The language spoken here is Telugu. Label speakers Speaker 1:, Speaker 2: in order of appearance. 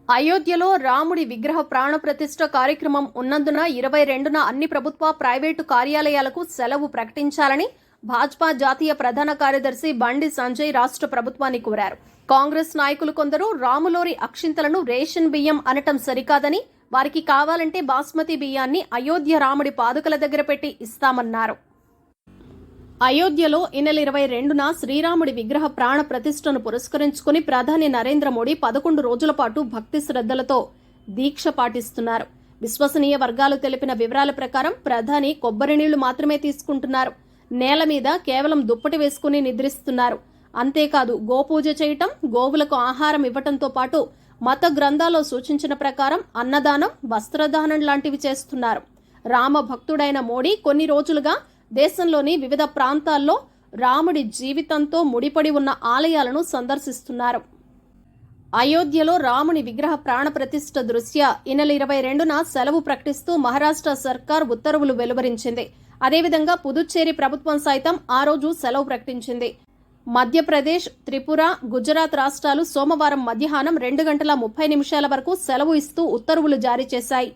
Speaker 1: అయోధ్యలో రాముడి విగ్రహ ప్రాణ ప్రతిష్ఠ కార్యక్రమం ఉన్నందున 22న అన్ని ప్రభుత్వ, ప్రైవేటు కార్యాలయాలకు సెలవు ప్రకటించాలని భాజపా జాతీయ ప్రధాన కార్యదర్శి బండి సంజయ్ రాష్ట్ర ప్రభుత్వాన్ని కోరారు. కాంగ్రెస్ నాయకులు కొందరు రాములోరి అక్షింతలను రేషన్ బియ్యం అనటం సరికాదని, వారికి కావాలంటే బాస్మతి బియ్యాన్ని అయోధ్య రాముడి పాదుకల దగ్గర పెట్టి ఇస్తామన్నారు. అయోధ్యలో ఈ నెల 22న శ్రీరాముడి విగ్రహ ప్రాణ ప్రతిష్టను పురస్కరించుకుని ప్రధాని నరేంద్ర మోడీ 11 రోజుల పాటు భక్తి శ్రద్ధలతో దీక్ష పాటిస్తున్నారు. విశ్వసనీయ వర్గాలు తెలిపిన వివరాల ప్రకారం ప్రధాని కొబ్బరి నీళ్లు మాత్రమే తీసుకుంటున్నారు. నేల మీద కేవలం దుప్పటి వేసుకుని నిద్రిస్తున్నారు. అంతేకాదు గోపూజ చేయటం, గోవులకు ఆహారం ఇవ్వటంతో పాటు మత గ్రంథాల్లో సూచించిన ప్రకారం అన్నదానం, వస్త్రదానం లాంటివి చేస్తున్నారు. రామ భక్తుడైన మోడీ కొన్ని రోజులుగా దేశంలోని వివిధ ప్రాంతాల్లో రాముడి జీవితంతో ముడిపడి ఉన్న ఆలయాలను సందర్శిస్తున్నారు. అయోధ్యలో రాముని విగ్రహ ప్రాణ ప్రతిష్ఠ దృష్ట్యా ఈ నెల 22న సెలవు ప్రకటిస్తూ మహారాష్ట్ర సర్కార్ ఉత్తర్వులు వెలువరించింది. అదేవిధంగా పుదుచ్చేరి ప్రభుత్వం సైతం ఆ రోజు సెలవు ప్రకటించింది. మధ్యప్రదేశ్, త్రిపుర, గుజరాత్ రాష్ట్రాలు సోమవారం మధ్యాహ్నం 2 గంటల 30 నిమిషాల వరకు సెలవు ఇస్తూ ఉత్తర్వులు జారీ చేశాయి.